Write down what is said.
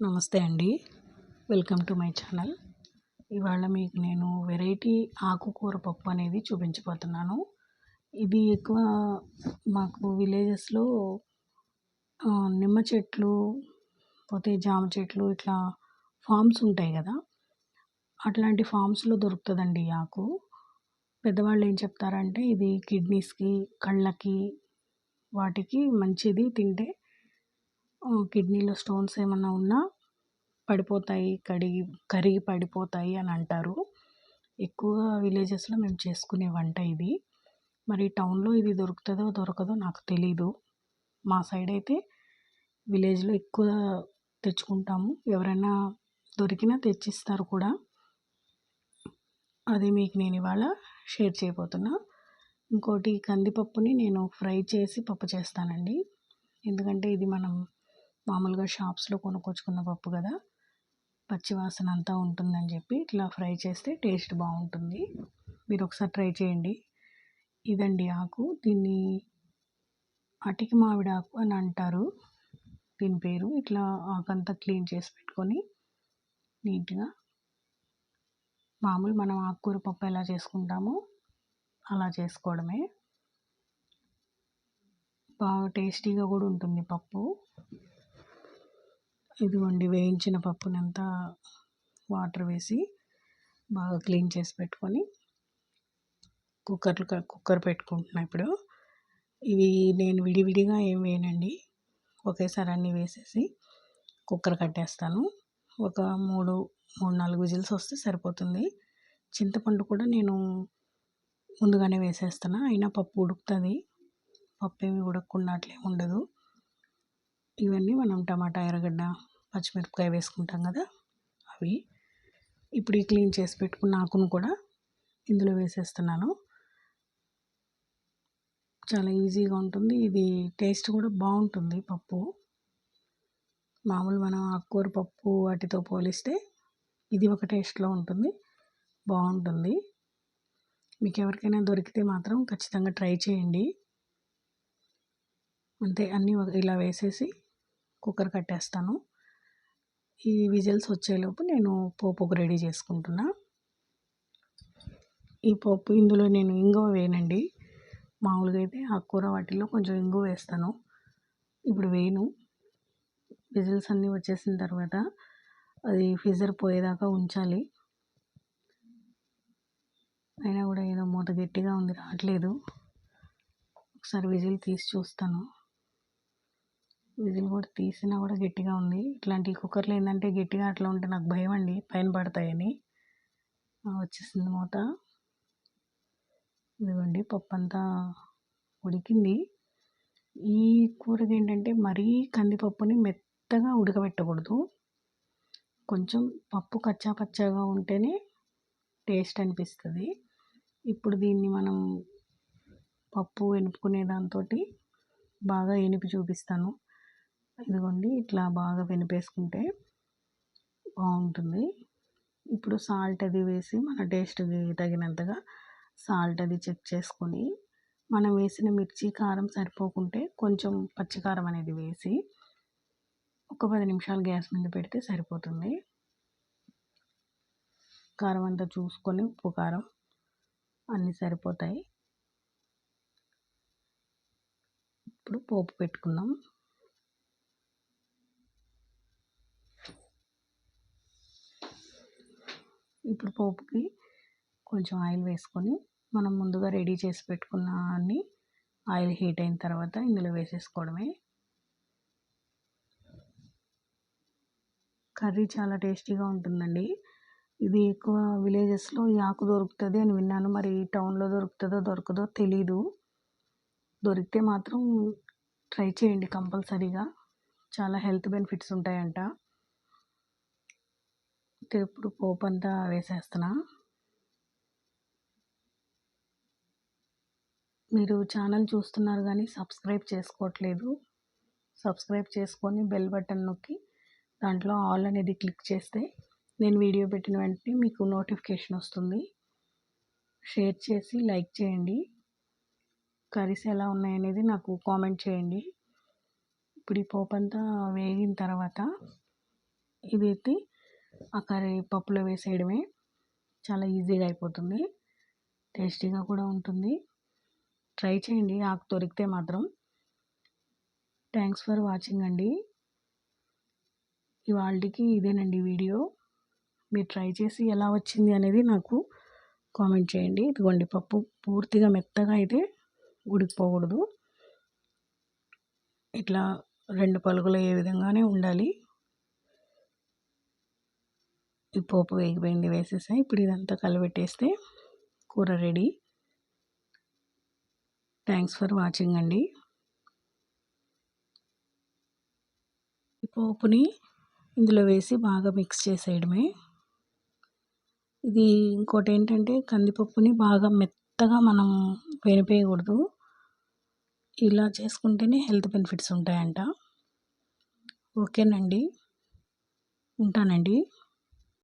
నమస్తే అండి. Welcome to my channel. ఇవాళ మీకు నేను వెరైటీ ఆకుకూర పప్పు అనేది చూపించబోతున్నాను. ఇది ఎక్కువ మాకు విలేజెస్‌లో నిమ్మ చెట్లు, పోతే జామ చెట్లు ఇట్లా ఫార్మ్స్ ఉంటాయి గదా! అట్లాంటి ఫార్మ్స్‌లో దొరుకుతదండి ఈ ఆకు. పెద్దవాళ్ళు ఏం చెప్తారంటే ఇది కిడ్నీస్‌కి, కళ్ళకి వాటికి మంచిది తింటే కిడ్నీలో స్టోన్స్ ఏమన్నా ఉన్నా పడిపోతాయి, కరిగి పడిపోతాయి అని అంటారు. ఎక్కువగా విలేజెస్‌లో మేము చేసుకునే వంట ఇది. మరి టౌన్‌లో ఇది దొరుకుతదో, దొరకదో నాకు తెలీదు. మా సైడ్ అయితే విలేజ్‌లో ఎక్కువ తెచ్చుకుంటాము. ఎవరైనా దొరికినా తెచ్చిస్తారు కూడా. అది మీకు నేను ఇవాళ షేర్ చేయబోతున్నా. ఇంకోటి కందిపప్పుని నేను ఫ్రై చేసి పప్పు చేస్తానండి. ఎందుకంటే ఇది మనం మామూలుగా షాప్స్‌లో కొనుక్కొచ్చుకున్న పప్పు గదా! పచ్చి వాసన అంతా ఉంటుందని చెప్పి ఇట్లా ఫ్రై చేస్తే టేస్ట్ బాగుంటుంది. మీరు ఒకసారి ట్రై చేయండి. ఇదండి ఆకు. దీన్ని అటిక మామిడాకు అని అంటారు. దీని పేరు. ఇట్లా ఆకంతా క్లీన్ చేసి పెట్టుకొని నీట్‌గా మామూలు మనం ఆకుకూర పప్పు ఎలా చేసుకుంటామో అలా చేసుకోవడమే. బాగా టేస్టీగా కూడా ఉంటుంది పప్పు. ఇదిగోండి వేయించిన పప్పునంతా వాటర్ వేసి బాగా క్లీన్ చేసి పెట్టుకొని కుక్కర్ పెట్టుకుంటున్నా ఇప్పుడు. ఇవి నేను విడివిడిగా ఏం వేయనండి. ఒకేసారి అన్నీ వేసేసి కుక్కర్ కట్టేస్తాను. ఒక 3, 4 విజిల్స్ వస్తే సరిపోతుంది. చింతపండు కూడా నేను ముందుగానే వేసేస్తున్నా. అయినా పప్పు ఉడుకుతుంది. పప్పు ఏమి ఉడకకుండా అట్లేమి ఉండదు. ఇవన్నీ మనం టమాటా, ఎర్రగడ్డ, పచ్చిమిరపకాయ వేసుకుంటాం కదా అవి. ఇప్పుడు ఈ క్లీన్ చేసి పెట్టుకున్న ఆకును కూడా ఇందులో వేసేస్తున్నాను. చాలా ఈజీగా ఉంటుంది. ఇది టేస్ట్ కూడా బాగుంటుంది పప్పు. మామూలు మనం ఆకుకూర పప్పు వాటితో పోలిస్తే ఇది ఒక టేస్ట్‌లో ఉంటుంది. బాగుంటుంది. మీకు ఎవరికైనా దొరికితే మాత్రం ఖచ్చితంగా ట్రై చేయండి. అంతే అన్నీ ఇలా వేసేసి కుక్కర్ కట్టేస్తాను. ఈ విజిల్స్ వచ్చేలోపు నేను పోపుకు రెడీ చేసుకుంటున్నా. ఈ పోపు ఇందులో నేను ఇంగువ వేయనండి. మామూలుగా అయితే ఆకుకూర వాటిల్లో కొంచెం ఇంగువ వేస్తాను. ఇప్పుడు వేయను. విజిల్స్ అన్నీ వచ్చేసిన తర్వాత అది ఫిజర్ పోయేదాకా ఉంచాలి. అయినా కూడా ఏదో మూత గట్టిగా ఉంది, రావట్లేదు. ఒకసారి విజిల్ తీసి చూస్తాను. విజిల్ కూడా తీసినా కూడా గట్టిగా ఉంది. ఇట్లాంటి కుక్కర్లో ఏంటంటే గట్టిగా అట్లా ఉంటే నాకు భయం అండి, పైన పడతాయని. వచ్చేసింది మూత. ఇదిగోండి పప్పు అంతా ఉడికింది. ఈ కూరకి ఏంటంటే మరీ కందిపప్పుని మెత్తగా ఉడకబెట్టకూడదు. కొంచెం పప్పు కచ్చా పచ్చాగా ఉంటేనే టేస్ట్ అనిపిస్తుంది. ఇప్పుడు దీన్ని మనం పప్పు ఎనుపుకునే దాంతోటి బాగా ఎనిపి చూపిస్తాను. ఇదిగోండి ఇట్లా బాగా వెనిపేసుకుంటే బాగుంటుంది. ఇప్పుడు సాల్ట్ అది వేసి మన టేస్ట్‌కి తగినంతగా సాల్ట్ అది చెక్ చేసుకొని, మనం వేసిన మిర్చి, కారం సరిపోకుంటే కొంచెం పచ్చికారం అనేది వేసి ఒక 10 నిమిషాలు గ్యాస్ మీద పెడితే సరిపోతుంది. కారం అంతా చూసుకొని ఉప్పు, కారం అన్నీ సరిపోతాయి. ఇప్పుడు పోపు పెట్టుకుందాం. ఇప్పుడు పోపుకి కొంచెం ఆయిల్ వేసుకొని మనం ముందుగా రెడీ చేసి పెట్టుకున్న అన్ని ఆయిల్ హీట్ అయిన తర్వాత ఇందులో వేసేసుకోవడమే. కర్రీ చాలా టేస్టీగా ఉంటుందండి. ఇది ఎక్కువ విలేజెస్‌లో ఈ ఆకు దొరుకుతుంది అని విన్నాను. మరి టౌన్‌లో దొరుకుతుందో దొరకదో తెలీదు. దొరికితే మాత్రం ట్రై చేయండి కంపల్సరీగా. చాలా హెల్త్ బెనిఫిట్స్ ఉంటాయంట. ఇప్పుడు పోపు అంతా వేసేస్తున్నా. మీరు ఛానల్ చూస్తున్నారు కానీ సబ్స్క్రైబ్ చేసుకోవట్లేదు. సబ్స్క్రైబ్ చేసుకొని బెల్ బటన్ నొక్కి దాంట్లో ఆల్ అనేది క్లిక్ చేస్తే నేను వీడియో పెట్టిన వెంటనే మీకు నోటిఫికేషన్ వస్తుంది. షేర్ చేసి లైక్ చేయండి. కర్రీస్ ఎలా ఉన్నాయనేది నాకు కామెంట్ చేయండి. ఇప్పుడు ఈ పోపు అంతా వేగిన తర్వాత ఇది ఎత్తి ఆ కర్రీ పప్పులో వేసేయడమే. చాలా ఈజీగా అయిపోతుంది. టేస్టీగా కూడా ఉంటుంది. ట్రై చేయండి ఆకు దొరికితే మాత్రం. థ్యాంక్స్ ఫర్ వాచింగ్ అండి. ఇవాల్టికి ఇదేనండి వీడియో. మీరు ట్రై చేసి ఎలా వచ్చింది అనేది నాకు కామెంట్ చేయండి. ఇదిగోండి పప్పు పూర్తిగా మెత్తగా అయితే ఉడికిపోకూడదు. ఇట్లా 2 పలుకులు అయ్యే విధంగానే ఉండాలి. ఈ పోపు వేగిపోయింది, వేసేసా. ఇప్పుడు ఇదంతా కలిపెట్టేస్తే కూర రెడీ. థ్యాంక్స్ ఫర్ వాచింగ్ అండి. ఈ పోపుని ఇందులో వేసి బాగా మిక్స్ చేసేయడమే. ఇది ఇంకోటి ఏంటంటే కందిపప్పుని బాగా మెత్తగా మనం వేనిపేయకూడదు. ఇలా చేసుకుంటేనే హెల్త్ బెనిఫిట్స్ ఉంటాయంట. ఓకేనండి, ఉంటానండి.